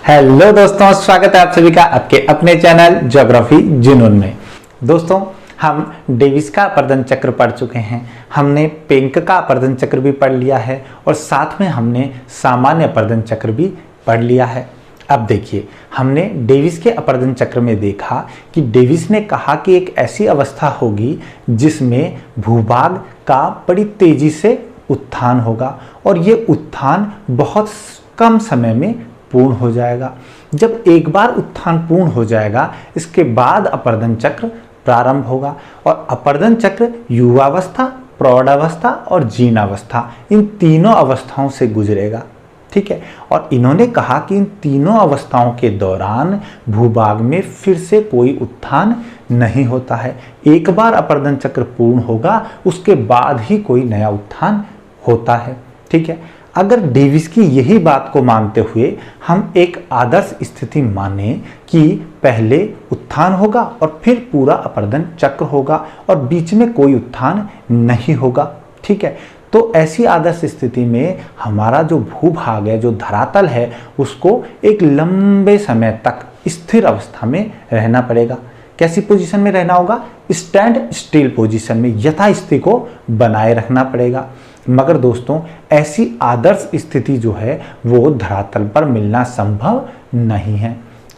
Hello दोस्तों, स्वागत है आप सभी का आपके अपने चैनल ज्योग्राफी जुनून में। दोस्तों, हम डेविस का अपरदन चक्र पढ़ चुके हैं, हमने पेंक का अपरदन चक्र भी पढ़ लिया है और साथ में हमने सामान्य अपरदन चक्र भी पढ़ लिया है। अब देखिए, हमने डेविस के अपरदन चक्र में देखा कि डेविस ने कहा कि एक ऐसी अवस्था होगी जिसमें भूभाग का बड़ी तेजी से उत्थान होगा और ये उत्थान बहुत कम समय में पूर्ण हो जाएगा। जब एक बार उत्थान पूर्ण हो जाएगा, इसके बाद अपरदन चक्र प्रारंभ होगा और अपरदन चक्र युवावस्था, प्रौढ़ावस्था और जीर्णावस्था, इन तीनों अवस्थाओं से गुजरेगा। ठीक है, और इन्होंने कहा कि इन तीनों अवस्थाओं के दौरान भूभाग में फिर से कोई उत्थान नहीं होता है। एक बार अपरदन चक्र पूर्ण होगा, उसके बाद ही कोई नया उत्थान होता है। ठीक है, अगर डेविस की यही बात को मानते हुए हम एक आदर्श स्थिति माने कि पहले उत्थान होगा और फिर पूरा अपरदन चक्र होगा और बीच में कोई उत्थान नहीं होगा। ठीक है, तो ऐसी आदर्श स्थिति में हमारा जो भूभाग है, जो धरातल है, उसको एक लंबे समय तक स्थिर अवस्था में रहना पड़ेगा। कैसी पोजीशन में रहना होगा? स्टैंड स्टिल पोजीशन में, यथास्थिति को बनाए रखना पड़ेगा। मगर दोस्तों, ऐसी आदर्श स्थिति जो है वो धरातल पर मिलना संभव नहीं है।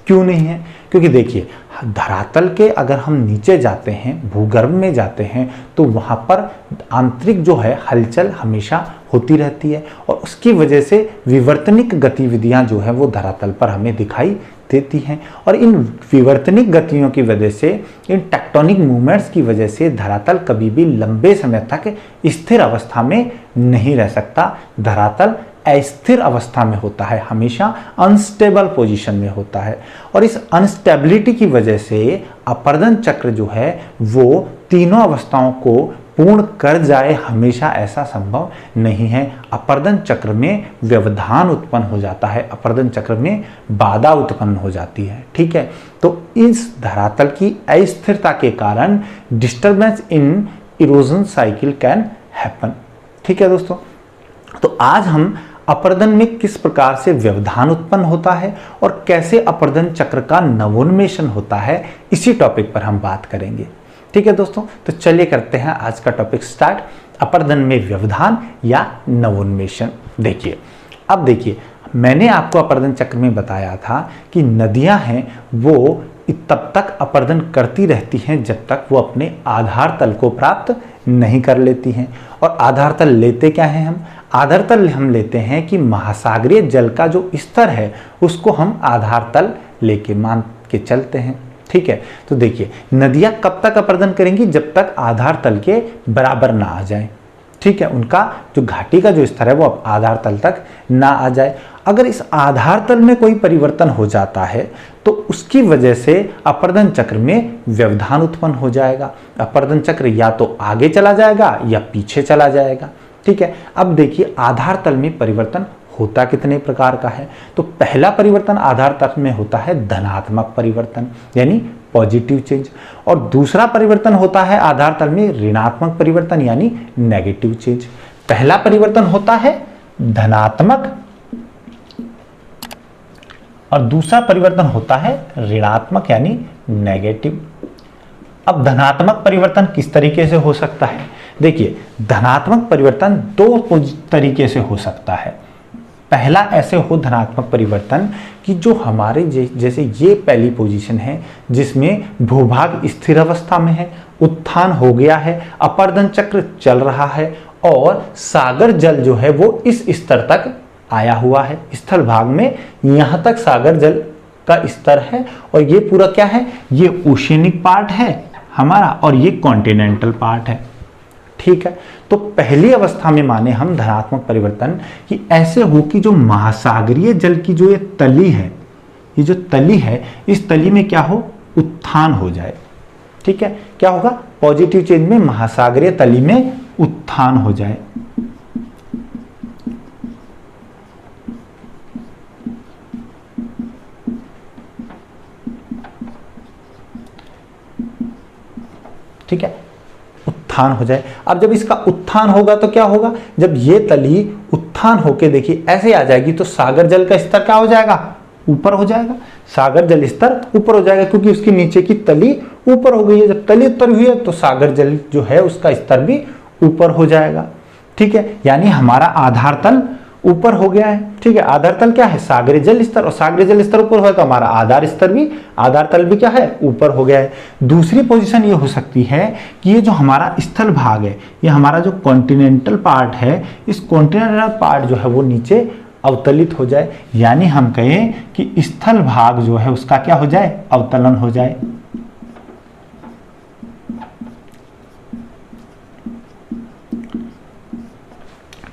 क्यों नहीं है? क्योंकि देखिए, धरातल के अगर हम नीचे जाते हैं, भूगर्भ में जाते हैं, तो वहाँ पर आंतरिक जो है हलचल हमेशा होती रहती है और उसकी वजह से विवर्तनिक गतिविधियाँ जो है वो धरातल पर हमें दिखाई देती हैं और इन विवर्तनिक गतियों की वजह से, इन टेक्टोनिक मूवमेंट्स की वजह से धरातल कभी भी लंबे समय तक स्थिर अवस्था में नहीं रह सकता। धरातल अस्थिर अवस्था में होता है, हमेशा अनस्टेबल पोजीशन में होता है और इस अनस्टेबिलिटी की वजह से अपरदन चक्र जो है वो तीनों अवस्थाओं को पूर्ण कर जाए, हमेशा ऐसा संभव नहीं है। अपरदन चक्र में व्यवधान उत्पन्न हो जाता है, अपरदन चक्र में बाधा उत्पन्न हो जाती है। ठीक है, तो इस धरातल की अस्थिरता के कारण disturbance in erosion cycle can happen. ठीक है दोस्तों, तो आज हम अपरदन में किस प्रकार से व्यवधान उत्पन्न होता है और कैसे अपरदन चक्र का नवोन्मेषण होता है, इसी टॉपिक पर हम बात करेंगे। ठीक है दोस्तों, तो चलिए करते हैं आज का टॉपिक स्टार्ट, अपरदन में व्यवधान या नवोन्मेषण। देखिए, अब देखिए, मैंने आपको अपरदन चक्र में बताया था कि नदियां हैं वो तब तक अपरदन करती रहती हैं जब तक वो अपने आधार तल को प्राप्त नहीं कर लेती हैं। और आधार तल लेते क्या हैं हम? आधार तल हम लेते हैं कि महासागरीय जल का जो स्तर है उसको हम आधार तल लेके मान के चलते हैं। ठीक है, तो देखिए, नदियां कब तक अपरदन करेंगी? जब तक आधार तल के बराबर ना आ जाए। ठीक है, उनका जो घाटी का जो स्तर है वो अब आधार तल तक ना आ जाए। अगर इस आधार तल में कोई परिवर्तन हो जाता है तो उसकी वजह से अपरदन चक्र में व्यवधान उत्पन्न हो जाएगा। अपरदन चक्र या तो आगे चला जाएगा या पीछे चला जाएगा। ठीक है, अब देखिए, आधार तल में परिवर्तन होता कितने प्रकार का है? तो पहला परिवर्तन आधार तल में होता है धनात्मक परिवर्तन, यानी पॉजिटिव चेंज, और दूसरा परिवर्तन होता है आधार तल में ऋणात्मक परिवर्तन, यानी नेगेटिव चेंज। पहला परिवर्तन होता है धनात्मक और दूसरा परिवर्तन होता है ऋणात्मक, यानी नेगेटिव। अब धनात्मक परिवर्तन किस तरीके से हो सकता है? देखिए, धनात्मक परिवर्तन दो तरीके से हो सकता है। पहला ऐसे हो धनात्मक परिवर्तन कि जो हमारे जैसे ये पहली पोजीशन है जिसमें भूभाग स्थिर अवस्था में है, उत्थान हो गया है, अपरदन चक्र चल रहा है और सागर जल जो है वो इस स्तर तक आया हुआ है। स्थल भाग में यहाँ तक सागर जल का स्तर है और ये पूरा क्या है? ये ओशियनिक पार्ट है हमारा और ये कॉन्टिनेंटल पार्ट है। ठीक है, तो पहली अवस्था में माने हम धनात्मक परिवर्तन कि ऐसे हो कि जो महासागरीय जल की जो ये तली है, ये जो तली है, इस तली में क्या हो? उत्थान हो जाए। ठीक है, क्या होगा? पॉजिटिव चेंज में महासागरीय तली में उत्थान हो जाए। ठीक है, उत्थान हो जाए। अब जब इसका उत्थान होगा तो क्या होगा? जब ये तली उत्थान होके देखिए ऐसे आ जाएगी तो सागर जल का स्तर क्या हो जाएगा? ऊपर हो जाएगा, सागर जल स्तर ऊपर हो जाएगा, क्योंकि उसके नीचे की तली ऊपर हो गई है। जब तली ऊपर हुई है तो सागर जल जो है उसका स्तर भी ऊपर हो जाएगा। ठीक है, यानी हमारा आधार तल ऊपर हो गया है। ठीक है, आधार तल क्या है? सागरीय जल स्तर, और सागरीय जल स्तर ऊपर हो तो हमारा आधार तल भी क्या है? ऊपर हो गया है। दूसरी पोजीशन ये हो सकती है कि ये जो हमारा स्थल भाग है, ये हमारा जो कॉन्टिनेंटल पार्ट है, इस कॉन्टिनेंटल पार्ट जो है वो नीचे अवतलित हो जाए, यानी हम कहें कि स्थल भाग जो है उसका क्या हो जाए? अवतलन हो जाए।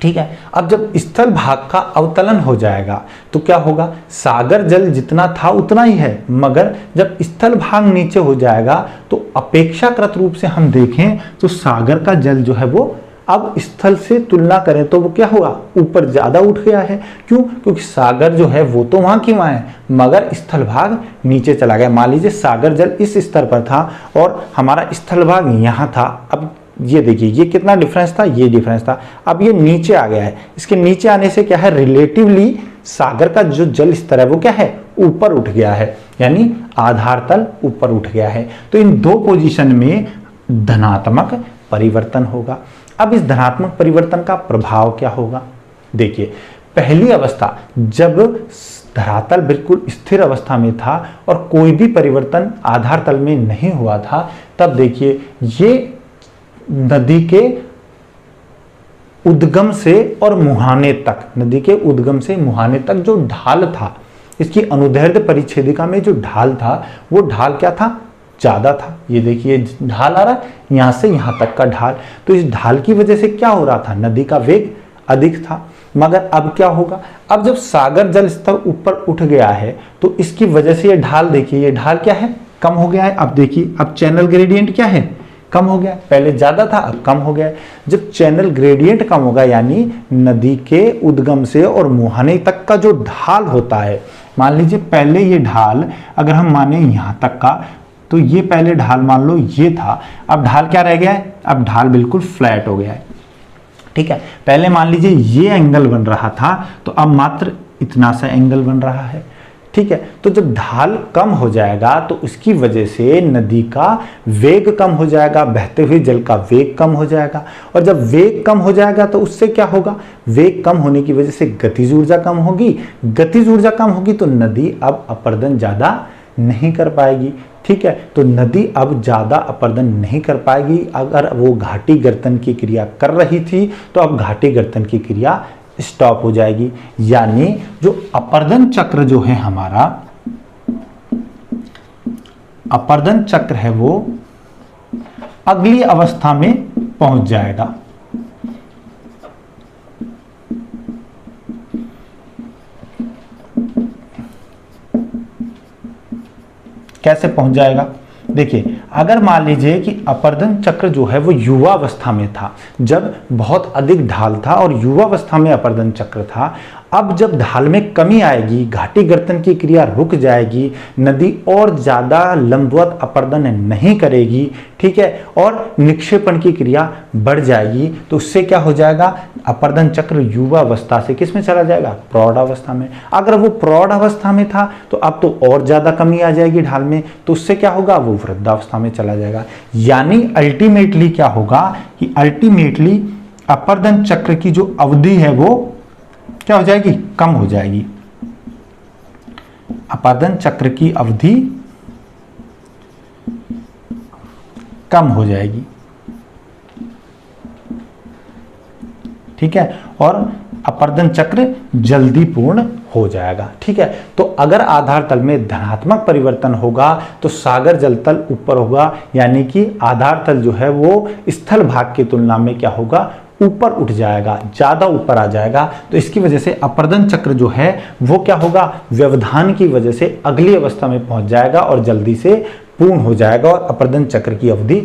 ठीक है, अब जब स्थल भाग का अवतलन हो जाएगा तो क्या होगा? सागर जल जितना था उतना ही है, मगर जब स्थल भाग नीचे हो जाएगा तो अपेक्षाकृत रूप से हम देखें तो सागर का जल जो है वो अब स्थल से तुलना करें तो वो क्या होगा? ऊपर ज्यादा उठ गया है। क्यों? क्योंकि सागर जो है वो तो वहां की वहां है, मगर स्थल भाग नीचे चला गया। मान लीजिए सागर जल इस स्तर पर था और हमारा स्थल भाग यहाँ था। अब ये देखिए, ये कितना डिफरेंस था? ये डिफरेंस था। अब ये नीचे आ गया है। इसके नीचे आने से क्या है? रिलेटिवली सागर का जो जल स्तर है वो क्या है? ऊपर उठ गया है, यानी आधार तल ऊपर उठ गया है। तो इन दो पोजीशन में धनात्मक परिवर्तन होगा। अब इस धनात्मक परिवर्तन का प्रभाव क्या होगा? देखिए, पहली अवस्था जब धरातल बिल्कुल स्थिर अवस्था में था और कोई भी परिवर्तन आधार तल में नहीं हुआ था, तब देखिए ये नदी के उद्गम से और मुहाने तक, नदी के उद्गम से मुहाने तक जो ढाल था, इसकी अनुदैर्ध्य परिच्छेदिका में जो ढाल था वो ढाल क्या था? ज्यादा था। ये देखिए ढाल आ रहा है यहां से यहां तक का ढाल, तो इस ढाल की वजह से क्या हो रहा था? नदी का वेग अधिक था। मगर अब क्या होगा? अब जब सागर जल स्तर ऊपर उठ गया है तो इसकी वजह से ये ढाल, देखिए ये ढाल क्या है? कम हो गया है। अब देखिए, अब चैनल ग्रेडियंट क्या है? कम हो गया। पहले ज्यादा था, अब कम हो गया है। जब चैनल ग्रेडियंट कम होगा, यानी नदी के उद्गम से और मुहाने तक का जो ढाल होता है, मान लीजिए पहले ये ढाल अगर हम माने यहां तक का, तो ये पहले ढाल मान लो ये था, अब ढाल क्या रह गया है? अब ढाल बिल्कुल फ्लैट हो गया है। ठीक है, पहले मान लीजिए ये एंगल बन रहा था, तो अब मात्र इतना सा एंगल बन रहा है। ठीक है, तो जब ढाल कम हो जाएगा तो उसकी वजह से नदी का वेग कम हो जाएगा, बहते हुए जल का वेग कम हो जाएगा। और जब वेग कम हो जाएगा तो उससे क्या होगा? वेग कम होने की वजह से गतिज ऊर्जा कम होगी। गतिज ऊर्जा कम होगी तो नदी अब अपरदन ज्यादा नहीं कर पाएगी। ठीक है, तो नदी अब ज्यादा अपरदन नहीं कर पाएगी। अगर वो घाटी गर्तन की क्रिया कर रही थी तो अब घाटी गर्तन की क्रिया स्टॉप हो जाएगी, यानी जो अपरदन चक्र जो है हमारा, अपरदन चक्र है वो अगली अवस्था में पहुंच जाएगा। कैसे पहुंच जाएगा? देखिए, अगर मान लीजिए कि अपरदन चक्र जो है वो युवा अवस्था में था, जब बहुत अधिक ढाल था और युवा अवस्था में अपरदन चक्र था, अब जब ढाल में कमी आएगी, घाटी गर्तन की क्रिया रुक जाएगी, नदी और ज्यादा लंबवत अपरदन नहीं करेगी, ठीक है, और निक्षेपण की क्रिया बढ़ जाएगी, तो उससे क्या हो जाएगा? अपरदन चक्र युवा अवस्था से किस में चला जाएगा? प्रौढ़ अवस्था में। अगर वो प्रौढ़ अवस्था में था तो अब तो और ज्यादा कमी आ जाएगी ढाल में, तो उससे क्या होगा? वो वृद्धावस्था में चला जाएगा। यानी अल्टीमेटली क्या होगा कि अल्टीमेटली अपरदन चक्र की जो अवधि है वो क्या हो जाएगी? कम हो जाएगी। अपरदन चक्र की अवधि कम हो जाएगी। ठीक है, और अपरदन चक्र जल्दी पूर्ण हो जाएगा। ठीक है, तो अगर आधार तल में धनात्मक परिवर्तन होगा तो सागर जल तल ऊपर होगा, यानी कि आधार तल जो है वो स्थल भाग की तुलना में क्या होगा? ऊपर उठ जाएगा, ज्यादा ऊपर आ जाएगा। तो इसकी वजह से अपरदन चक्र जो है वो क्या होगा? व्यवधान की वजह से अगली अवस्था में पहुंच जाएगा और जल्दी से पूर्ण हो जाएगा और अपरदन चक्र की अवधि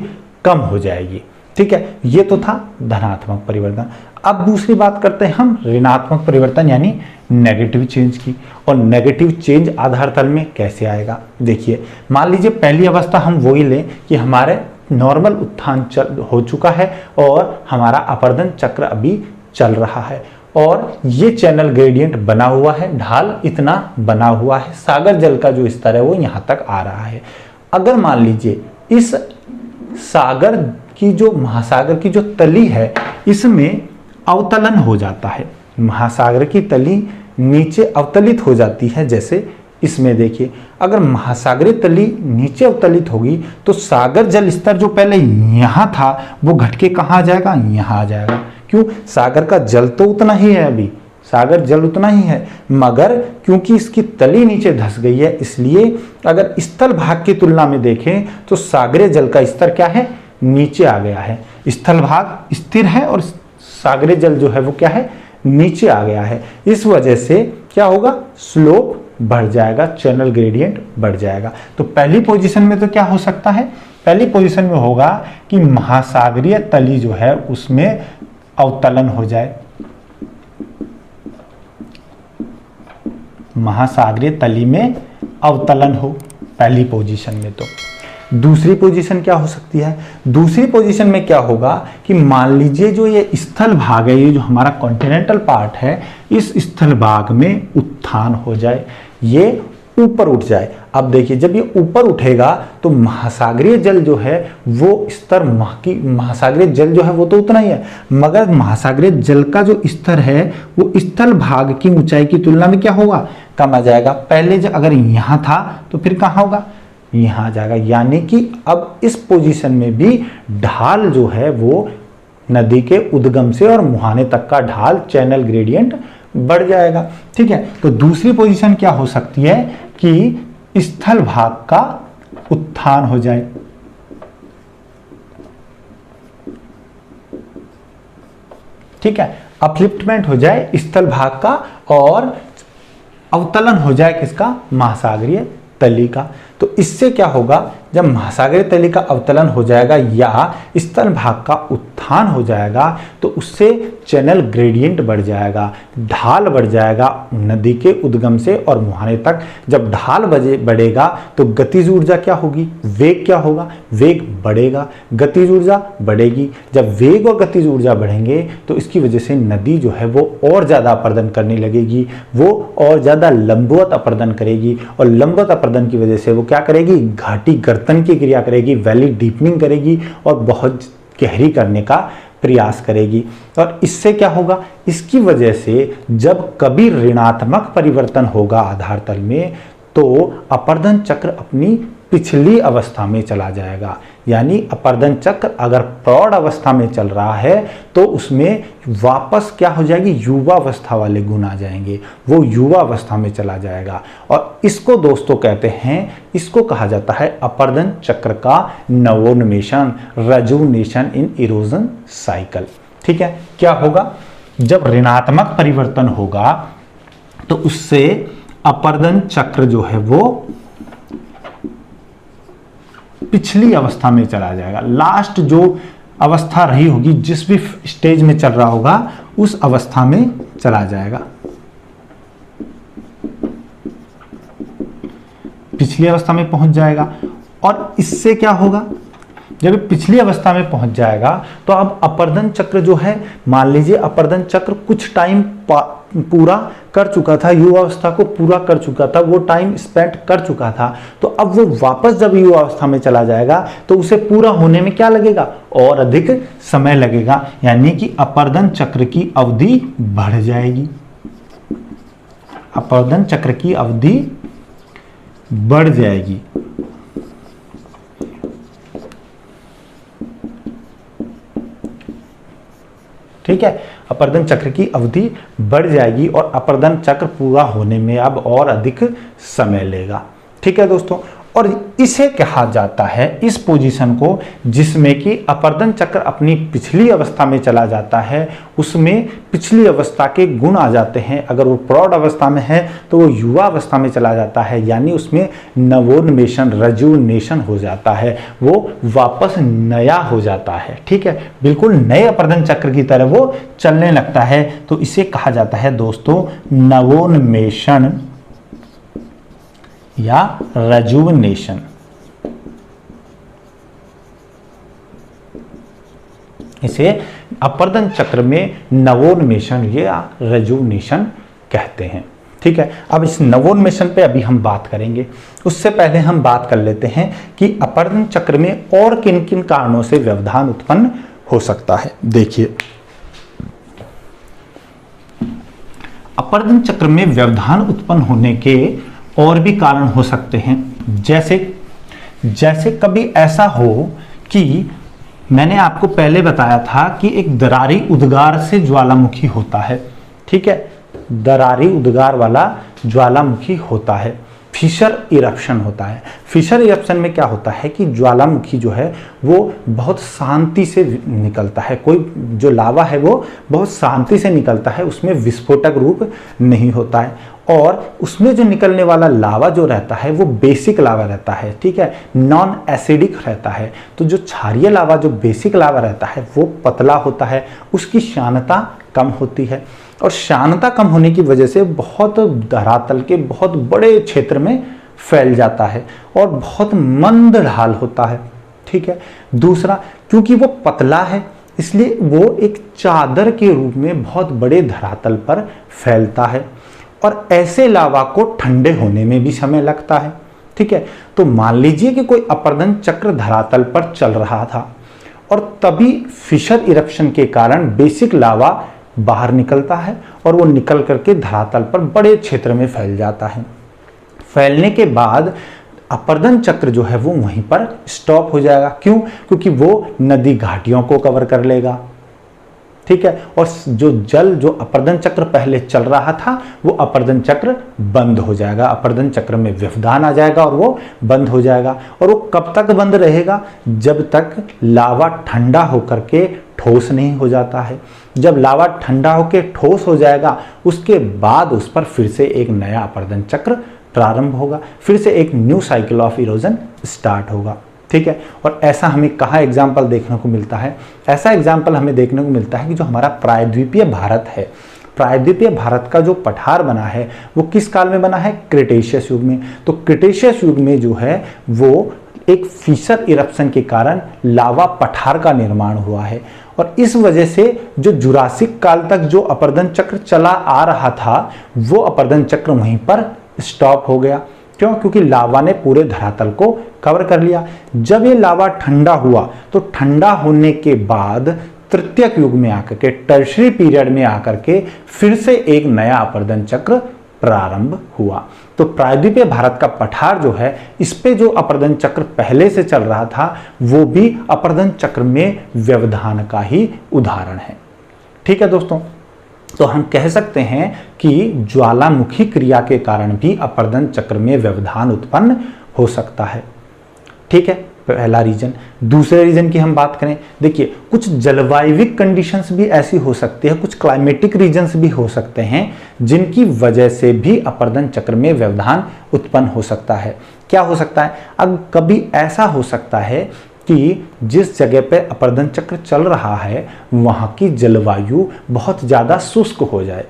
कम हो जाएगी। ठीक है, ये तो था धनात्मक परिवर्तन। अब दूसरी बात करते हैं हम ऋणात्मक परिवर्तन यानी नेगेटिव चेंज की। और नेगेटिव चेंज आधार तल में कैसे आएगा? देखिए, मान लीजिए पहली अवस्था हम वही लें कि हमारे नॉर्मल उत्थान हो चुका है और हमारा अपरदन चक्र अभी चल रहा है, और ये चैनल ग्रेडियंट बना हुआ है, ढाल इतना बना हुआ है, सागर जल का जो स्तर है वो यहाँ तक आ रहा है। अगर मान लीजिए इस सागर की जो महासागर की जो तली है इसमें अवतलन हो जाता है, महासागर की तली नीचे अवतलित हो जाती है, जैसे इसमें देखिए अगर महासागरीय तली नीचे अवतलित होगी तो सागर जल स्तर जो पहले यहाँ था वो घट के कहाँ आ जाएगा, यहाँ आ जाएगा। क्यों? सागर का जल तो उतना ही है, अभी सागर जल उतना ही है, मगर क्योंकि इसकी तली नीचे धंस गई है इसलिए अगर स्थल भाग की तुलना में देखें तो सागरीय जल का स्तर क्या है, नीचे आ गया है। स्थल भाग स्थिर है और सागरीय जल जो है वो क्या है, नीचे आ गया है। इस वजह से क्या होगा, स्लोप बढ़ जाएगा, चैनल ग्रेडियंट बढ़ जाएगा। तो पहली पोजीशन में तो क्या हो सकता है, पहली पोजीशन में होगा कि महासागरीय तली जो है उसमें अवतलन हो जाए, महासागरीय तली में अवतलन हो पहली पोजीशन में। तो दूसरी पोजीशन क्या हो सकती है, दूसरी पोजीशन में क्या होगा कि मान लीजिए जो ये स्थल भाग है, ये जो हमारा कॉन्टिनेंटल पार्ट है, इस स्थल भाग में उत्थान हो जाए, ये ऊपर उठ जाए। अब देखिए जब ये ऊपर उठेगा तो महासागरीय जल जो है वो स्तर, महासागरीय जल जो है वो तो उतना ही है, मगर महासागरीय जल का जो स्तर है वो स्थल भाग की ऊंचाई की तुलना में क्या होगा, कम आ जाएगा। पहले जब अगर यहाँ था तो फिर कहाँ होगा, यहाँ आ जाएगा। यानी कि अब इस पोजीशन में भी ढाल जो है वो नदी के उद्गम से और मुहाने तक का ढाल, चैनल ग्रेडियंट बढ़ जाएगा। ठीक है, तो दूसरी पोजीशन क्या हो सकती है कि स्थल भाग का उत्थान हो जाए, ठीक है, अपलिफ्टमेंट हो जाए स्थल भाग का और अवतलन हो जाए किसका, महासागरीय तली का। तो इससे क्या होगा, जब महासागरीय तली का अवतलन हो जाएगा या स्थल भाग का उत्थान हो जाएगा तो उससे चैनल ग्रेडियंट बढ़ जाएगा, ढाल बढ़ जाएगा नदी के उद्गम से और मुहाने तक। जब ढाल बढ़ेगा तो गतिज ऊर्जा क्या होगी, वेग क्या होगा, वेग बढ़ेगा, गतिज ऊर्जा बढ़ेगी। जब वेग और गतिज ऊर्जा बढ़ेंगे तो इसकी वजह से नदी जो है वो और ज़्यादा अपर्दन करने लगेगी, वो और ज़्यादा लंबवत अपर्दन करेगी और लंबवत अपर्दन की वजह से वो क्या करेगी, घाटी गर्तन की क्रिया करेगी, वैली डीपनिंग करेगी और बहुत गहरी करने का प्रयास करेगी। और इससे क्या होगा, इसकी वजह से जब कभी ऋणात्मक परिवर्तन होगा आधार तल में तो अपर्दन चक्र अपनी पिछली अवस्था में चला जाएगा। यानी अपर्दन चक्र अगर प्रौढ़ अवस्था में चल रहा है तो उसमें वापस क्या हो जाएगी, युवा अवस्था वाले गुण आ जाएंगे, वो युवा अवस्था में चला जाएगा। और इसको दोस्तों कहते हैं, इसको कहा जाता है अपर्दन चक्र का नवोन्मेषण, रेजुवेनेशन इन इरोजन साइकिल। ठीक है, क्या होगा, जब ऋणात्मक परिवर्तन होगा तो उससे अपर्दन चक्र जो है वो पिछली अवस्था में चला जाएगा, लास्ट जो अवस्था रही होगी, जिस भी स्टेज में चल रहा होगा उस अवस्था में चला जाएगा, पिछली अवस्था में पहुंच जाएगा। और इससे क्या होगा, जब पिछली अवस्था में पहुंच जाएगा तो अब अपर्दन चक्र जो है, मान लीजिए अपर्दन चक्र कुछ टाइम पूरा कर चुका था, युवा अवस्था को पूरा कर चुका था, वो टाइम स्पेंड कर चुका था, तो अब वो वापस जब युवा अवस्था में चला जाएगा तो उसे पूरा होने में क्या लगेगा, और अधिक समय लगेगा। यानी कि अपर्दन चक्र की अवधि बढ़ जाएगी, अपर्दन चक्र की अवधि बढ़ जाएगी। ठीक है, अपर्दन चक्र की अवधि बढ़ जाएगी और अपर्दन चक्र पूरा होने में अब और अधिक समय लेगा। ठीक है दोस्तों, और इसे कहा जाता है, इस पोजीशन को जिसमें कि अपर्दन चक्र अपनी पिछली अवस्था में चला जाता है, उसमें पिछली अवस्था के गुण आ जाते हैं। अगर वो प्रौढ़ अवस्था में है तो वो युवा अवस्था में चला जाता है, यानी उसमें नवोन्मेषण, रेजुवेनेशन हो जाता है, वो वापस नया हो जाता है। ठीक है, बिल्कुल नए अपर्दन चक्र की तरह वो चलने लगता है। तो इसे कहा जाता है दोस्तों नवोन्मेषण या रेजुवेनेशन। इसे अपर्दन चक्र में नवोन्मेषण या रेजुवनेशन कहते हैं। ठीक है, अब इस नवोन्मेषण पे अभी हम बात करेंगे। उससे पहले हम बात कर लेते हैं कि अपर्दन चक्र में और किन किन कारणों से व्यवधान उत्पन्न हो सकता है। देखिए, अपर्दन चक्र में व्यवधान उत्पन्न होने के और भी कारण हो सकते हैं। जैसे कभी ऐसा हो कि मैंने आपको पहले बताया था कि एक दरारी उद्गार से ज्वालामुखी होता है। ठीक है, दरारी उद्गार वाला ज्वालामुखी होता है, फिशर इरप्शन होता है। फिशर इरप्शन में क्या होता है कि ज्वालामुखी जो है वो बहुत शांति से निकलता है, कोई जो लावा है वो बहुत शांति से निकलता है, उसमें विस्फोटक रूप नहीं होता है, और उसमें जो निकलने वाला लावा जो रहता है वो बेसिक लावा रहता है। ठीक है, नॉन एसिडिक रहता है। तो जो क्षारीय लावा, जो बेसिक लावा रहता है वो पतला होता है, उसकी श्यानता कम होती है, और श्यानता कम होने की वजह से बहुत धरातल के बहुत बड़े क्षेत्र में फैल जाता है और बहुत मंद ढाल होता है। ठीक है, दूसरा, क्योंकि वो पतला है इसलिए वो एक चादर के रूप में बहुत बड़े धरातल पर फैलता है, और ऐसे लावा को ठंडे होने में भी समय लगता है। ठीक है, तो मान लीजिए कि कोई अपर्दन चक्र धरातल पर चल रहा था और तभी फिशर इरप्शन के कारण बेसिक लावा बाहर निकलता है और वो निकल करके धरातल पर बड़े क्षेत्र में फैल जाता है। फैलने के बाद अपर्दन चक्र जो है वो वहीं पर स्टॉप हो जाएगा। क्यों? क्योंकि वो नदी घाटियों को कवर कर लेगा। ठीक है, और जो अपर्दन चक्र पहले चल रहा था वो अपर्दन चक्र बंद हो जाएगा, अपर्दन चक्र में व्यवधान आ जाएगा और वो बंद हो जाएगा। और वो कब तक बंद रहेगा? जब तक लावा ठंडा होकर के ठोस नहीं हो जाता है। जब लावा ठंडा होकर ठोस हो जाएगा उसके बाद उस पर फिर से एक नया अपर्दन चक्र प्रारंभ होगा, फिर से एक new cycle of erosion start होगा। ठीक है, और ऐसा हमें कहाँ एग्जाम्पल देखने को मिलता है? ऐसा एग्जाम्पल हमें देखने को मिलता है कि जो हमारा प्रायद्वीपीय भारत है, प्रायद्वीपीय भारत का जो पठार बना है वो किस काल में बना है? क्रिटेशियस युग में। तो क्रिटेशियस युग में जो है वो एक फिशर इरप्शन के कारण लावा पठार का निर्माण हुआ है, और इस वजह से जो जुरासिक काल तक जो अपर्दन चक्र चला आ रहा था वो अपर्दन चक्र वहीं पर स्टॉप हो गया। क्यों? क्योंकि लावा ने पूरे धरातल को कवर कर लिया। जब ये लावा ठंडा हुआ तो ठंडा होने के बाद तृतीयक युग में आकर के, टर्शरी पीरियड में आकर के फिर से एक नया अपर्दन चक्र प्रारंभ हुआ। तो प्रायद्वीपीय भारत का पठार जो है, इस पे जो अपर्दन चक्र पहले से चल रहा था वो भी अपर्दन चक्र में व्यवधान का ही उदाहरण है। ठीक है दोस्तों, तो हम कह सकते हैं कि ज्वालामुखी क्रिया के कारण भी अपर्दन चक्र में व्यवधान उत्पन्न हो सकता है। ठीक है, पहला रीजन। दूसरे रीजन की हम बात करें, देखिए कुछ जलवायविक कंडीशंस भी ऐसी हो सकती है, कुछ क्लाइमेटिक रीजन्स भी हो सकते हैं जिनकी वजह से भी अपर्दन चक्र में व्यवधान उत्पन्न हो सकता है। क्या हो सकता है? अब कभी ऐसा हो सकता है कि जिस जगह पे अपर्दन चक्र चल रहा है वहां की जलवायु बहुत ज़्यादा शुष्क हो जाए।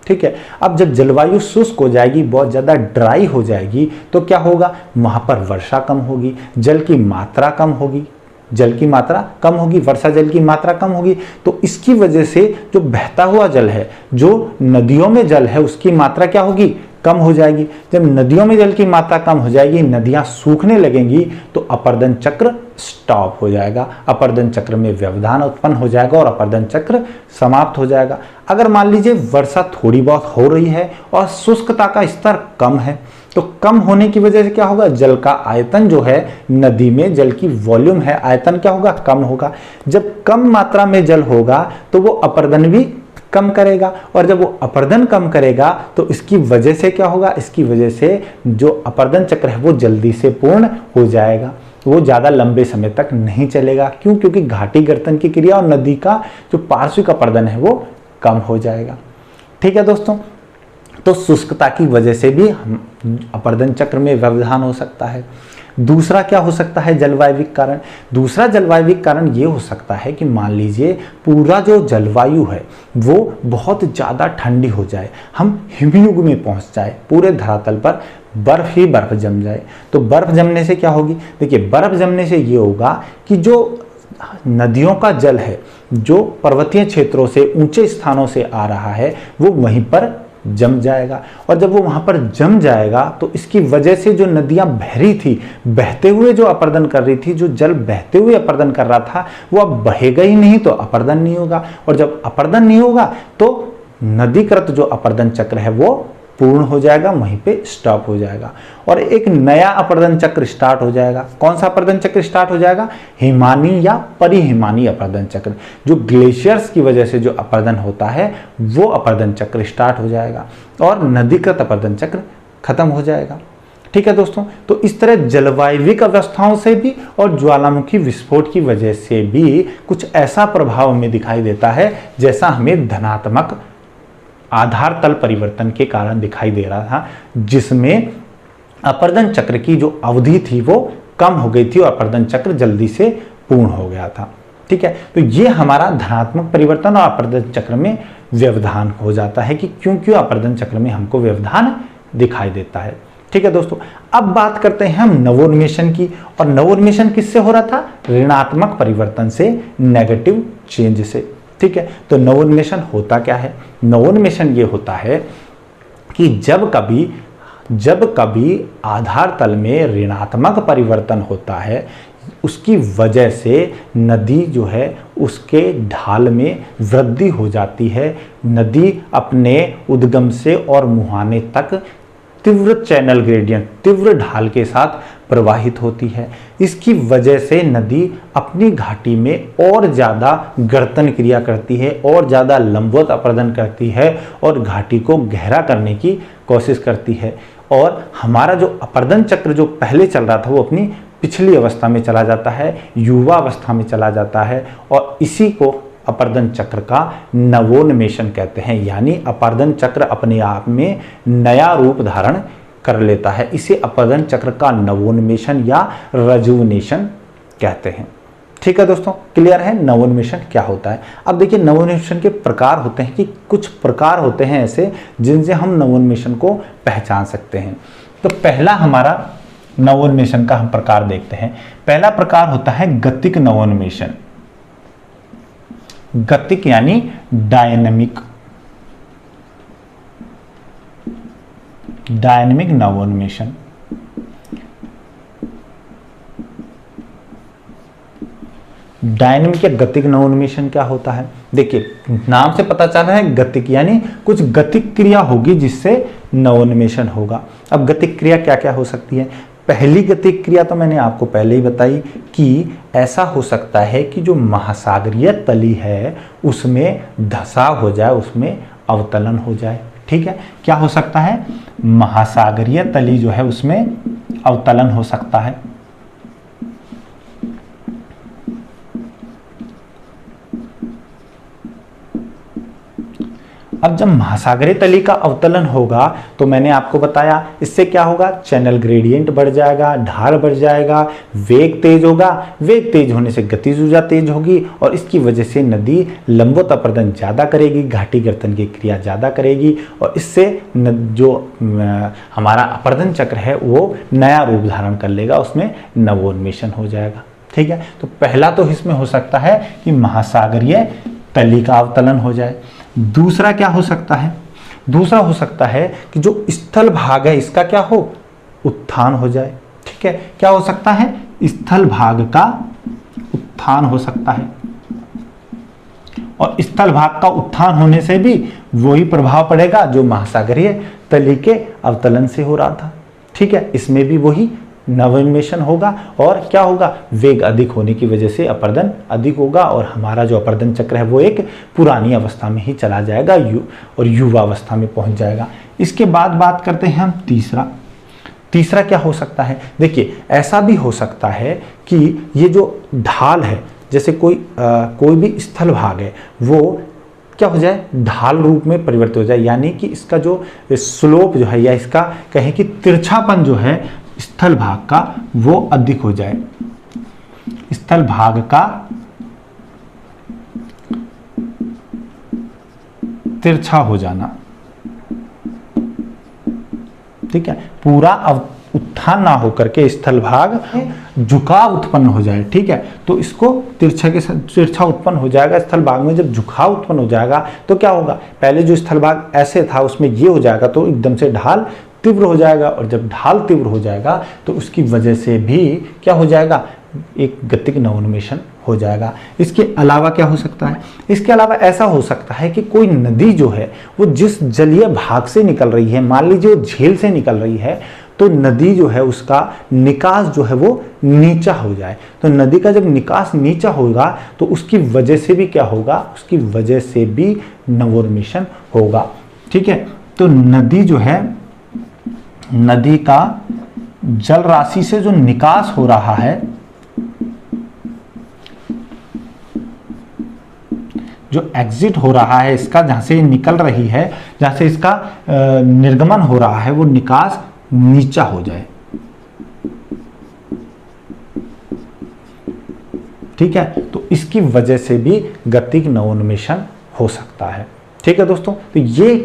ठीक है, अब जब जलवायु शुष्क हो जाएगी, बहुत ज़्यादा ड्राई हो जाएगी, तो क्या होगा? वहां पर वर्षा कम होगी, जल की मात्रा कम होगी, जल की मात्रा कम होगी, वर्षा जल की मात्रा कम होगी। तो इसकी वजह से जो बहता हुआ जल है, जो नदियों में जल है, उसकी मात्रा क्या होगी? कम हो जाएगी। जब नदियों में जल की मात्रा कम हो जाएगी, नदियां सूखने लगेंगी, तो अपर्दन चक्र स्टॉप हो जाएगा, अपर्दन चक्र में व्यवधान उत्पन्न हो जाएगा और अपर्दन चक्र समाप्त हो जाएगा। अगर मान लीजिए वर्षा थोड़ी बहुत हो रही है और शुष्कता का स्तर कम है, तो कम होने की वजह से क्या होगा? जल का आयतन जो है, नदी में जल की वॉल्यूम है, आयतन क्या होगा? कम होगा। जब कम मात्रा में जल होगा तो वो अपर्दन भी कम करेगा, और जब वो अपर्दन कम करेगा तो इसकी वजह से क्या होगा? इसकी वजह से जो अपर्दन चक्र है वो जल्दी से पूर्ण हो जाएगा, वो ज़्यादा लंबे समय तक नहीं चलेगा। क्यों? क्योंकि घाटी गर्तन की क्रिया और नदी का जो पार्श्विक अपर्दन है वो कम हो जाएगा। ठीक है दोस्तों, तो शुष्कता की वजह से भी अपर्दन चक्र में व्यवधान हो सकता है। दूसरा क्या हो सकता है जलवायविक कारण? दूसरा जलवायविक कारण ये हो सकता है कि मान लीजिए पूरा जो जलवायु है वो बहुत ज़्यादा ठंडी हो जाए, हम हिमयुग में पहुंच जाए, पूरे धरातल पर बर्फ ही बर्फ जम जाए। तो बर्फ जमने से क्या होगी? देखिए, बर्फ जमने से ये होगा कि जो नदियों का जल है जो पर्वतीय क्षेत्रों से, ऊंचे स्थानों से आ रहा है, वो वहीं पर जम जाएगा। और जब वो वहां पर जम जाएगा तो इसकी वजह से जो नदियां बह रही थी, बहते हुए जो अपर्दन कर रही थी, जो जल बहते हुए अपर्दन कर रहा था, वो अब बहेगा ही नहीं तो अपर्दन नहीं होगा। और जब अपर्दन नहीं होगा तो नदीकृत जो अपर्दन चक्र है वो पूर्ण हो जाएगा, वहीं पे स्टॉप हो जाएगा और एक नया अपर्दन चक्र स्टार्ट हो जाएगा। कौन सा अपर्दन चक्र स्टार्ट हो जाएगा? हिमानी या परिहिमानी अपर्दन चक्र। जो ग्लेशियर्स की वजह से जो अपर्दन होता है वो अपर्दन चक्र स्टार्ट हो जाएगा और नदीकृत अपर्दन चक्र खत्म हो जाएगा। ठीक है दोस्तों, तो इस तरह जलवायविक अवस्थाओं से भी और ज्वालामुखी विस्फोट की वजह से भी कुछ ऐसा प्रभाव हमें दिखाई देता है जैसा हमें धनात्मक आधार तल परिवर्तन के कारण दिखाई दे रहा था, जिसमें अपर्दन चक्र की जो अवधि थी वो कम हो गई थी और अपर्दन चक्र जल्दी से पूर्ण हो गया था। ठीक है, तो ये हमारा धनात्मक परिवर्तन और अपर्दन चक्र में व्यवधान हो जाता है कि क्यों क्यों अपर्दन चक्र में हमको व्यवधान दिखाई देता है। ठीक है दोस्तों, अब बात करते हैं हम नवोन्मेषण की। और नवोन्मेषण किससे हो रहा था? ऋणात्मक परिवर्तन से, नेगेटिव चेंज से। ठीक है, तो नवोन्मेषण होता क्या है? नवोन्मेषण ये होता है कि जब कभी आधार तल में ऋणात्मक परिवर्तन होता है, उसकी वजह से नदी जो है उसके ढाल में वृद्धि हो जाती है। नदी अपने उद्गम से और मुहाने तक तीव्र चैनल ग्रेडियंट, तीव्र ढाल के साथ प्रवाहित होती है। इसकी वजह से नदी अपनी घाटी में और ज़्यादा गर्तन क्रिया करती है और ज़्यादा लंबवत अपर्दन करती है और घाटी को गहरा करने की कोशिश करती है। और हमारा जो अपर्दन चक्र जो पहले चल रहा था वो अपनी पिछली अवस्था में चला जाता है, युवा अवस्था में चला जाता है और इसी को अपर्दन चक्र का नवोन्मेषण कहते हैं। यानी अपर्दन चक्र अपने आप में नया रूप धारण कर लेता है। इसे अपर्दन चक्र का नवोन्मेषण या रजुवनेशन कहते हैं। ठीक है दोस्तों, क्लियर है नवोन्मेषण क्या होता है? अब देखिए नवोन्मेषण के प्रकार होते हैं कि कुछ प्रकार होते हैं ऐसे जिनसे हम नवोन्मेषण को पहचान सकते हैं। तो पहला हमारा नवोन्मेषण का हम प्रकार देखते हैं। पहला प्रकार होता है गतिक नवोन्मेषण। गतिक यानी डायनेमिक नवोन्मेषण। डायनेमिक या गतिक नवोन्मेषण क्या होता है? देखिए नाम से पता चल रहा है गतिक यानी कुछ गतिक क्रिया होगी जिससे नवोन्मेषण होगा। अब गतिक क्रिया क्या क्या हो सकती है? पहली गतिक क्रिया तो मैंने आपको पहले ही बताई कि ऐसा हो सकता है कि जो महासागरीय तली है उसमें धसाव हो जाए, उसमें अवतलन हो जाए। ठीक है, क्या हो सकता है? महासागरीय तली जो है उसमें अवतलन हो सकता है। अब जब महासागरीय तली का अवतलन होगा तो मैंने आपको बताया इससे क्या होगा? चैनल ग्रेडियंट बढ़ जाएगा, ढाल बढ़ जाएगा, वेग तेज होगा। वेग तेज होने से गतिज ऊर्जा तेज होगी और इसकी वजह से नदी लंबवत अपर्दन ज़्यादा करेगी, घाटी गर्तन की क्रिया ज़्यादा करेगी और इससे जो हमारा अपर्दन चक्र है वो नया रूप धारण कर लेगा, उसमें नवोन्मेषण हो जाएगा। ठीक है, तो पहला तो इसमें हो सकता है कि महासागरीय तली का अवतलन हो जाए। दूसरा क्या हो सकता है? दूसरा हो सकता है कि जो स्थल भाग है इसका क्या हो? उत्थान हो जाए। ठीक है, क्या हो सकता है? स्थल भाग का उत्थान हो सकता है और स्थल भाग का उत्थान होने से भी वही प्रभाव पड़ेगा जो महासागरीय तली के अवतलन से हो रहा था। ठीक है, इसमें भी वही नवोन्मेषण होगा और क्या होगा? वेग अधिक होने की वजह से अपर्दन अधिक होगा और हमारा जो अपर्दन चक्र है वो एक पुरानी अवस्था में ही चला जाएगा और युवा अवस्था में पहुंच जाएगा। इसके बाद बात करते हैं हम तीसरा क्या हो सकता है? देखिए ऐसा भी हो सकता है कि ये जो ढाल है, जैसे कोई भी स्थल भाग है वो क्या हो जाए? ढाल रूप में परिवर्तित हो जाए, यानी कि इसका जो स्लोप जो है या इसका कहें कि तिरछापन जो है स्थल भाग का वो अधिक हो जाए। स्थल भाग का तिरछा हो जाना। ठीक है, पूरा पुट्ठा ना होकर के स्थल भाग झुकाव उत्पन्न हो जाए। ठीक है, तो इसको तिरछा उत्पन्न हो जाएगा स्थल भाग में। जब झुकाव उत्पन्न हो जाएगा तो क्या होगा, पहले जो स्थल भाग ऐसे था उसमें ये हो जाएगा, तो एकदम से ढाल तीव्र हो जाएगा, और जब ढाल तीव्र हो जाएगा तो उसकी वजह से भी क्या हो जाएगा, एक गतिक नवोन्मेषण हो जाएगा। इसके अलावा क्या हो सकता है, इसके अलावा ऐसा हो सकता है कि कोई नदी जो है वो जिस जलीय भाग से निकल रही है, मान लीजिए वो झील से निकल रही है, तो नदी जो है उसका निकास जो है वो नीचा हो जाए। तो नदी का जब निकास नीचा होगा तो उसकी वजह से भी क्या होगा, उसकी वजह से भी नवोन्मेषण होगा। ठीक है, तो नदी जो है, नदी का जल राशि से जो निकास हो रहा है, जो एग्जिट हो रहा है इसका, जहां से निकल रही है, जहां से इसका निर्गमन हो रहा है, वो निकास नीचा हो जाए। ठीक है, तो इसकी वजह से भी गतिक नवोन्मेषण हो सकता है। ठीक है दोस्तों, तो ये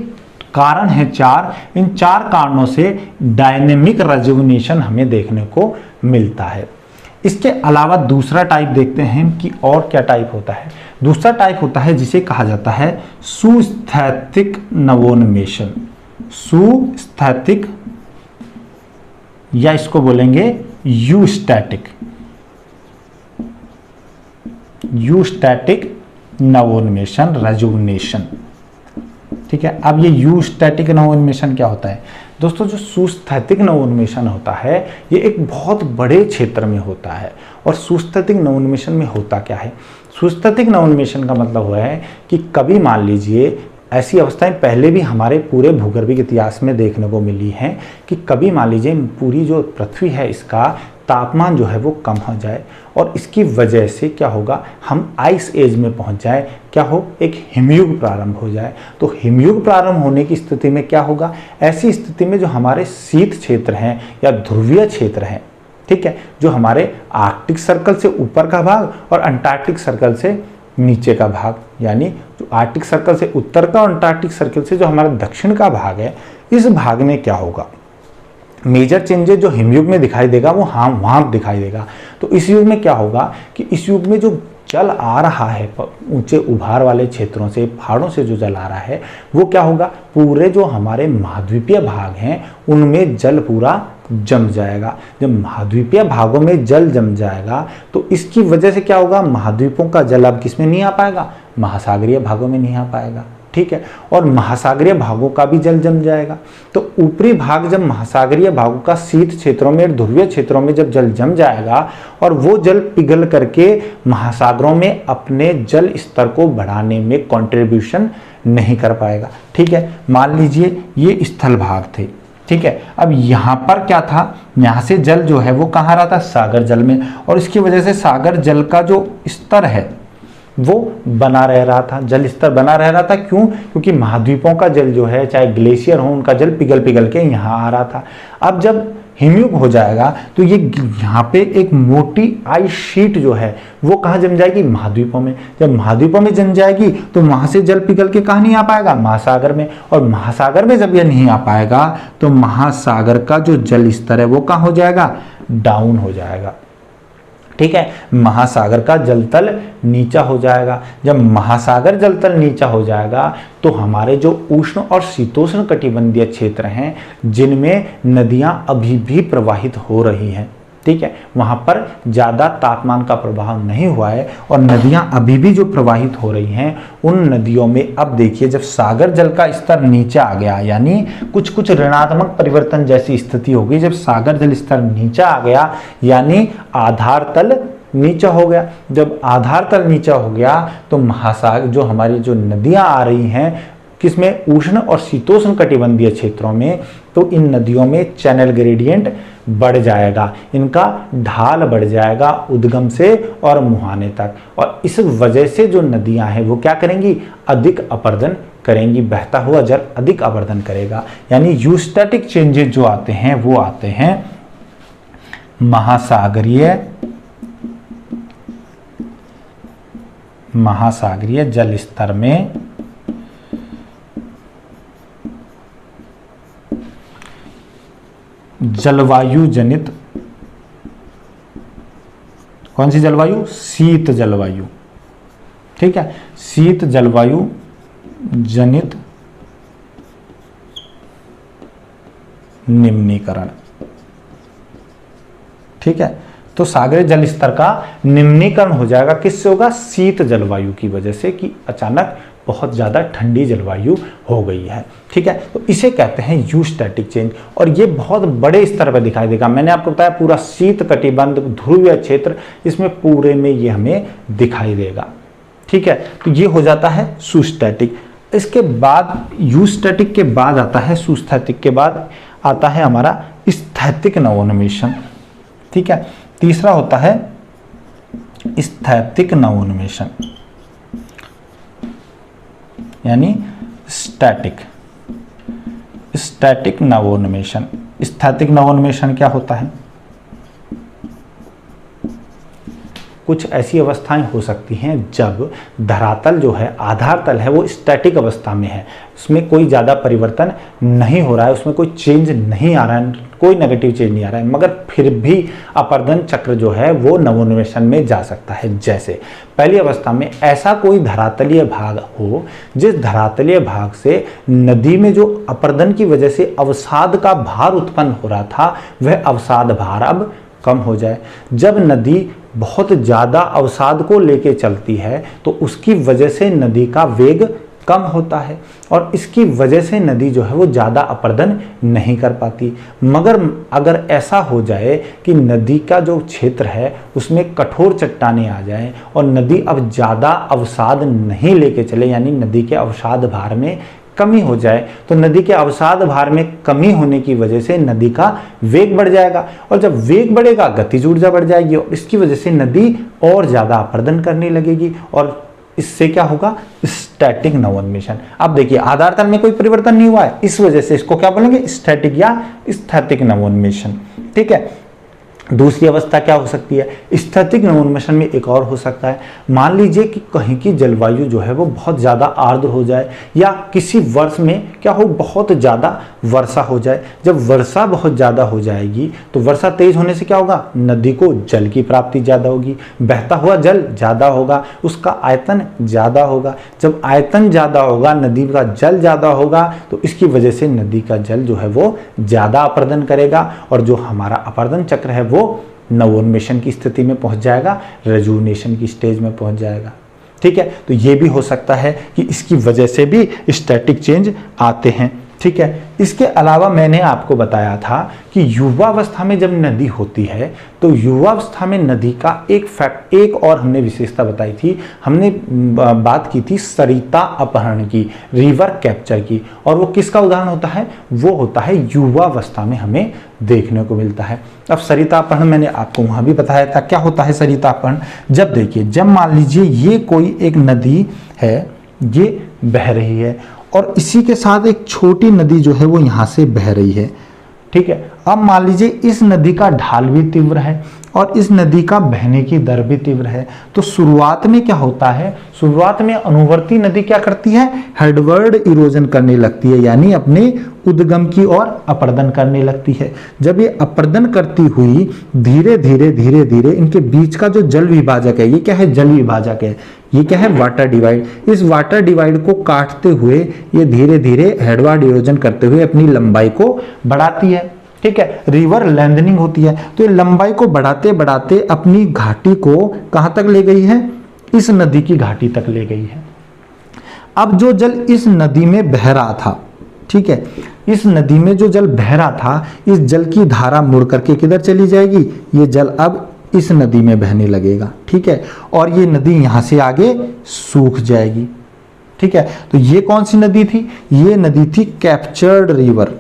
कारण है 4। इन 4 कारणों से डायनेमिक रेजुविनेशन हमें देखने को मिलता है। इसके अलावा दूसरा टाइप देखते हैं कि और क्या टाइप होता है। दूसरा टाइप होता है जिसे कहा जाता है सुस्थैतिक नवोन्मेषण। सुस्थैतिक, या इसको बोलेंगे यूस्टैटिक, यूस्टैटिक नवोन्मेषण, रेजुविनेशन। ठीक है, अब ये यूस्टैटिक नवोन्मेषण क्या होता है दोस्तों? जो सुस्थैतिक नवोन्मेषण होता है ये एक बहुत बड़े क्षेत्र में होता है। और सुस्थैतिक नवोन्मेषण में होता क्या है? सुस्थैतिक नवोन्मेषण का मतलब हुआ है कि कभी मान लीजिए ऐसी अवस्थाएं पहले भी हमारे पूरे भूगर्भिक इतिहास में देखने को मिली हैं कि कभी मान लीजिए पूरी जो पृथ्वी है इसका तापमान जो है वो कम हो जाए, और इसकी वजह से क्या होगा, हम आइस एज में पहुंच जाए, क्या हो, एक हिमयुग प्रारंभ हो जाए। तो हिमयुग प्रारंभ होने की स्थिति में क्या होगा, ऐसी स्थिति में जो हमारे शीत क्षेत्र हैं या ध्रुवीय क्षेत्र हैं, ठीक है, जो हमारे आर्कटिक सर्कल से ऊपर का भाग और अंटार्कटिक सर्कल से नीचे का भाग, यानी जो आर्कटिक सर्कल से उत्तर का और अंटार्कटिक सर्कल से जो हमारा दक्षिण का भाग है, इस भाग में क्या होगा, मेजर चेंजेस जो हिमयुग में दिखाई देगा वो वहां दिखाई देगा। तो इस युग में क्या होगा कि इस युग में जो जल आ रहा है ऊंचे उभार वाले क्षेत्रों से, पहाड़ों से जो जल आ रहा है, वो क्या होगा, पूरे जो हमारे महाद्वीपीय भाग हैं उनमें जल पूरा जम जाएगा। जब महाद्वीपीय भागों में जल जम जाएगा तो इसकी वजह से क्या होगा, महाद्वीपों का जल अब किसमें नहीं आ पाएगा, महासागरीय भागों में नहीं आ पाएगा। ठीक है, और महासागरीय भागों का भी जल जम जाएगा। तो ऊपरी भाग जब महासागरीय भागों का शीत क्षेत्रों में, ध्रुवीय क्षेत्रों में जब जल जम जाएगा और वो जल पिघल करके महासागरों में अपने जल स्तर को बढ़ाने में कंट्रीब्यूशन नहीं कर पाएगा। ठीक है, मान लीजिए ये स्थल भाग थे, ठीक है, अब यहाँ पर क्या था, यहाँ से जल जो है वो कहाँ रहा था, सागर जल में, और इसकी वजह से सागर जल का जो स्तर है वो बना रह रहा था, जल स्तर बना रह रहा था। क्यों? क्योंकि महाद्वीपों का जल जो है, चाहे ग्लेशियर हो, उनका जल पिघल पिघल के यहाँ आ रहा था। अब जब हिमयुग हो जाएगा तो ये यहाँ पे एक मोटी आइस शीट जो है वो कहाँ जम जाएगी, महाद्वीपों में। जब महाद्वीपों में जम जाएगी तो वहां से जल पिघल के कहाँ नहीं आ पाएगा, महासागर में, और महासागर में जब यह नहीं आ पाएगा तो महासागर का जो जल स्तर है वो कहाँ हो जाएगा, डाउन हो जाएगा। ठीक है, महासागर का जलतल नीचा हो जाएगा। जब महासागर जलतल नीचा हो जाएगा तो हमारे जो उष्ण और शीतोष्ण कटिबंधीय क्षेत्र हैं जिनमें नदियां अभी भी प्रवाहित हो रही हैं, ठीक है, वहां पर ज्यादा तापमान का प्रभाव नहीं हुआ है और नदियां अभी भी जो प्रवाहित हो रही हैं उन नदियों में अब देखिए जब सागर जल का स्तर नीचे आ गया, यानी कुछ कुछ ऋणात्मक परिवर्तन जैसी स्थिति हो गई। जब सागर जल स्तर नीचा आ गया यानी आधार तल नीचा हो गया। जब आधार तल नीचा हो गया तो महासागर जो हमारी जो नदियां आ रही हैं किसमें, उष्ण और शीतोष्ण कटिबंधीय क्षेत्रों में, तो इन नदियों में चैनल ग्रेडियंट बढ़ जाएगा, इनका ढाल बढ़ जाएगा उद्गम से और मुहाने तक, और इस वजह से जो नदियां हैं वो क्या करेंगी, अधिक अपरदन करेंगी, बहता हुआ जल अधिक अपरदन करेगा। यानी यूस्टैटिक चेंजेस जो आते हैं वो आते हैं महासागरीय जल स्तर में जलवायु जनित, कौन सी जलवायु? शीत जलवायु। ठीक है, शीत जलवायु जनित निम्नीकरण। ठीक है, तो सागरीय जल स्तर का निम्नीकरण हो जाएगा, किससे होगा? शीत जलवायु की वजह से, कि अचानक बहुत ज्यादा ठंडी जलवायु हो गई है। ठीक है, तो इसे कहते हैं यूस्टैटिक चेंज, और ये बहुत बड़े स्तर पर दिखाई देगा। मैंने आपको बताया पूरा शीत कटिबंध ध्रुवीय क्षेत्र, इसमें पूरे में ये हमें दिखाई देगा। ठीक है, तो ये हो जाता है सुस्टैटिक। इसके बाद यूस्टैटिक के बाद आता है, सुस्थैतिक के बाद आता है हमारा स्थैतिक नवोन्मेषण। ठीक है, तीसरा होता है स्थैतिक नवोन्मेषण, यानी स्टैटिक, स्टैटिक नवोन्मेषण। स्थैतिक नवोन्मेषण क्या होता है? कुछ ऐसी अवस्थाएं हो सकती हैं जब धरातल जो है, आधार तल है, वो स्टैटिक अवस्था में है, उसमें कोई ज़्यादा परिवर्तन नहीं हो रहा है, उसमें कोई चेंज नहीं आ रहा है, कोई नेगेटिव चेंज नहीं आ रहा है, मगर फिर भी अपरदन चक्र जो है वो नवोन्मेषण में जा सकता है। जैसे पहली अवस्था में ऐसा कोई धरातलीय भाग हो जिस धरातलीय भाग से नदी में जो अपरदन की वजह से अवसाद का भार उत्पन्न हो रहा था, वह अवसाद भार अब कम हो जाए। जब नदी बहुत ज़्यादा अवसाद को लेके चलती है तो उसकी वजह से नदी का वेग कम होता है, और इसकी वजह से नदी जो है वो ज़्यादा अपरदन नहीं कर पाती। मगर अगर ऐसा हो जाए कि नदी का जो क्षेत्र है उसमें कठोर चट्टानें आ जाएं और नदी अब ज़्यादा अवसाद नहीं लेके चले, यानी नदी के अवसाद भार में कमी हो जाए, तो नदी के अवसाद भार में कमी होने की वजह से नदी का वेग बढ़ जाएगा, और जब वेग बढ़ेगा गतिज ऊर्जा बढ़ जाएगी, और इसकी वजह से नदी और ज़्यादा अपरदन करने लगेगी, और इससे क्या होगा? स्टैटिक नवोन्मेषण। अब देखिए आधार तल में कोई परिवर्तन नहीं हुआ है, इस वजह से इसको क्या बोलेंगे? स्टैटिक या स्थैतिक नवोन्मेषण। ठीक है, दूसरी अवस्था क्या हो सकती है? स्थैतिक नवोन्मेषण में एक और हो सकता है, मान लीजिए कि कहीं की जलवायु जो है वो बहुत ज़्यादा आर्द्र हो जाए, या किसी वर्ष में क्या हो, बहुत ज़्यादा वर्षा हो जाए। जब वर्षा बहुत ज़्यादा हो जाएगी तो वर्षा तेज होने से क्या होगा? नदी को जल की प्राप्ति ज़्यादा होगी, बहता हुआ जल ज़्यादा होगा, उसका आयतन ज़्यादा होगा। जब आयतन ज़्यादा होगा, नदी का जल ज़्यादा होगा, तो इसकी वजह से नदी का जल जो है वो ज़्यादा अपरदन करेगा, और जो हमारा अपरदन चक्र है वो नवोन्मेषण की स्थिति में पहुंच जाएगा, रेजुविनेशन की स्टेज में पहुंच जाएगा। ठीक है, तो ये भी हो सकता है कि इसकी वजह से भी स्टैटिक चेंज आते हैं। ठीक है, इसके अलावा मैंने आपको बताया था कि युवावस्था में जब नदी होती है तो युवावस्था में नदी का एक और हमने विशेषता बताई थी, हमने बात की थी सरिता अपहरण की, रिवर कैप्चर की, और वो किसका उदाहरण होता है? वो होता है युवावस्था में हमें देखने को मिलता है। अब सरिता अपहरण मैंने आपको वहां भी बताया था, क्या होता है सरिता अपहरण? जब देखिए, जब मान लीजिए ये कोई एक नदी है, ये बह रही है, और इसी के साथ एक छोटी नदी जो है वो यहां से बह रही है। ठीक है, अब मान लीजिए इस नदी का ढाल भी तीव्र है और इस नदी का बहने की दर भी तीव्र है, तो शुरुआत में क्या होता है? शुरुआत में अनुवर्ती नदी क्या करती है? हेडवर्ड इरोजन करने लगती है, यानी अपने उद्गम की ओर अपरदन करने लगती है। जब ये अपरदन करती हुई धीरे धीरे धीरे धीरे इनके बीच का जो जल विभाजक है, ये क्या है? जल विभाजक है। ये क्या है? Water divide. इस वाटर डिवाइड को काटते हुए ये धीरे धीरे हेडवर्ड इरोजन करते हुए अपनी लंबाई को बढ़ाती है। ठीक है, रिवर लेंथनिंग होती है, तो ये लंबाई को बढ़ाते बढ़ाते अपनी घाटी को कहां तक ले गई है? इस नदी की घाटी तक ले गई है। अब जो जल इस नदी में बह रहा था, ठीक है, इस नदी में जो जल बह रहा था, इस जल की धारा मुड़ करके किधर चली जाएगी? ये जल अब इस नदी में बहने लगेगा। ठीक है, और ये नदी यहां से आगे सूख जाएगी। ठीक है, तो ये कौन सी नदी थी? ये नदी थी कैप्चर्ड रिवर।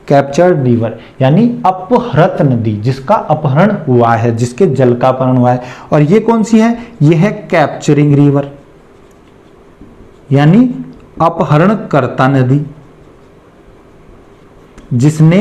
कैप्चर्ड रिवर यानी अपहृत नदी, जिसका अपहरण हुआ है, जिसके जल का अपहरण हुआ है। और ये कौन सी है? ये है कैप्चरिंग रिवर, यानी अपहरणकर्ता नदी, जिसने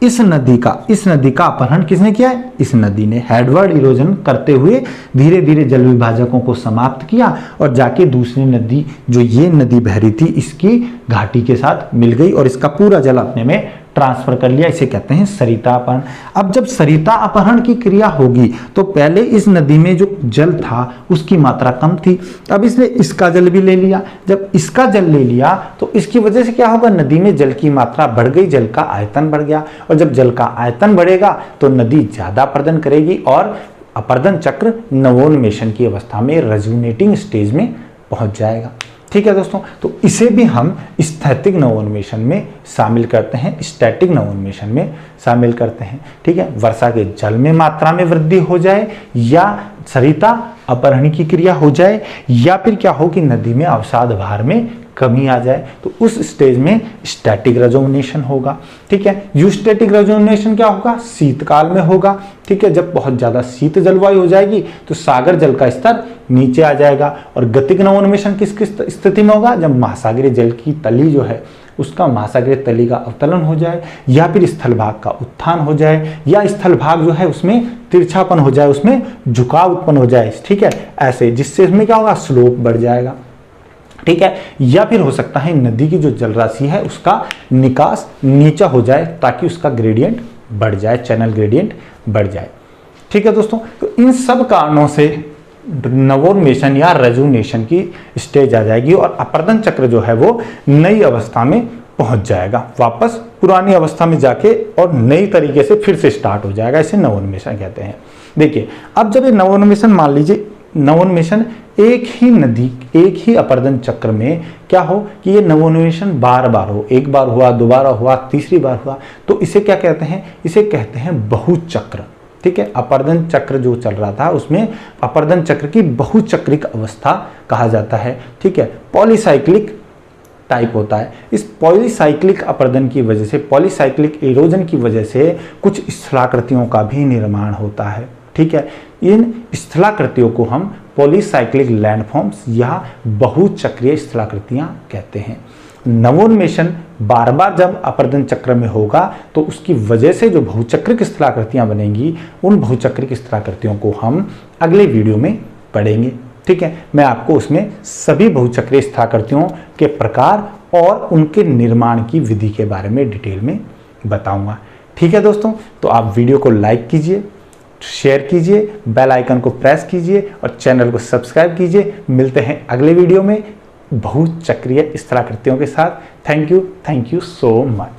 इस नदी का अपहरण किसने किया है? इस नदी ने हेडवर्ड इरोजन करते हुए धीरे धीरे जल विभाजकों को समाप्त किया और जाके दूसरी नदी, जो ये नदी बह रही थी, इसकी घाटी के साथ मिल गई और इसका पूरा जल अपने में ट्रांसफर कर लिया। इसे कहते हैं सरिता अपहरण। अब जब सरिता अपहरण की क्रिया होगी तो पहले इस नदी में जो जल था उसकी मात्रा कम थी, अब इसने इसका जल भी ले लिया। जब इसका जल ले लिया तो इसकी वजह से क्या होगा? नदी में जल की मात्रा बढ़ गई, जल का आयतन बढ़ गया, और जब जल का आयतन बढ़ेगा तो नदी ज्यादा अपरदन करेगी और अपरदन चक्र नवोन्मेषण की अवस्था में, रेजुनेटिंग स्टेज में पहुंच जाएगा। ठीक है दोस्तों, तो इसे भी हम स्थैतिक नवोन्मेषण में शामिल करते हैं, स्टैटिक नवोन्मेषण में शामिल करते हैं। ठीक है, वर्षा के जल में मात्रा में वृद्धि हो जाए या सरिता अपहरण की क्रिया हो जाए या फिर क्या हो कि नदी में अवसाद भार में कमी आ जाए, तो उस स्टेज में स्टैटिक रेजोनेशन होगा। ठीक है, यूस्टैटिक रेजोनेशन क्या होगा? शीतकाल में होगा। ठीक है, जब बहुत ज्यादा शीत जलवायु हो जाएगी तो सागर जल का स्तर नीचे आ जाएगा। और गतिक नवोन्मेषण किस स्थिति में होगा? जब महासागरीय जल की तली जो है उसका महासागरीय तली का अवतरण हो जाए या फिर स्थल भाग का उत्थान हो जाए या स्थल भाग जो है उसमें तिरछापन हो जाए, उसमें झुकाव उत्पन्न हो जाए। ठीक है, ऐसे जिससे इसमें क्या होगा? स्लोप बढ़ जाएगा। ठीक है, या फिर हो सकता है नदी की जो जल राशि है उसका निकास नीचा हो जाए ताकि उसका ग्रेडियंट बढ़ जाए, चैनल ग्रेडियंट बढ़ जाए। ठीक है दोस्तों, तो इन सब कारणों से नवोन्मेषण या रेजुनेशन की स्टेज आ जाएगी और अपरदन चक्र जो है वो नई अवस्था में पहुंच जाएगा, वापस पुरानी अवस्था में जाके और नई तरीके से फिर से स्टार्ट हो जाएगा। इसे नवोन्मेषण कहते हैं। देखिए, अब जब ये नवोन्मेषण, मान लीजिए नवोन्मेषण एक ही नदी, एक ही अपरदन चक्र में क्या हो कि ये नवोन्मेषण बार बार हो, एक बार हुआ, दोबारा हुआ, तीसरी बार हुआ, तो इसे क्या कहते हैं? इसे कहते हैं बहुचक्र। ठीक है, अपरदन चक्र जो चल रहा था उसमें अपरदन चक्र की बहुचक्रिक अवस्था कहा जाता है। ठीक है, पॉलीसाइक्लिक टाइप होता है। इस पॉलीसाइक्लिक अपरदन की वजह से, पॉलीसाइक्लिक इरोजन की वजह से कुछ स्थलाकृतियों का भी निर्माण होता है। ठीक है, इन स्थलाकृतियों को हम पॉलीसाइक्लिक लैंडफॉर्म्स या बहुचक्रीय स्थलाकृतियां कहते हैं। नवोन्मेषण बार बार जब अपरदन चक्र में होगा तो उसकी वजह से जो बहुचक्रिक स्थलाकृतियां बनेंगी, उन बहुचक्रिक स्थलाकृतियों को हम अगले वीडियो में पढ़ेंगे। ठीक है, मैं आपको उसमें सभी बहुचक्रीय स्थलाकृतियों के प्रकार और उनके निर्माण की विधि के बारे में डिटेल में बताऊंगा। ठीक है दोस्तों, तो आप वीडियो को लाइक कीजिए, शेयर कीजिए, बेल आइकन को प्रेस कीजिए और चैनल को सब्सक्राइब कीजिए। मिलते हैं अगले वीडियो में बहुचक्रीय स्थलाकृतियों के साथ। Thank you so much.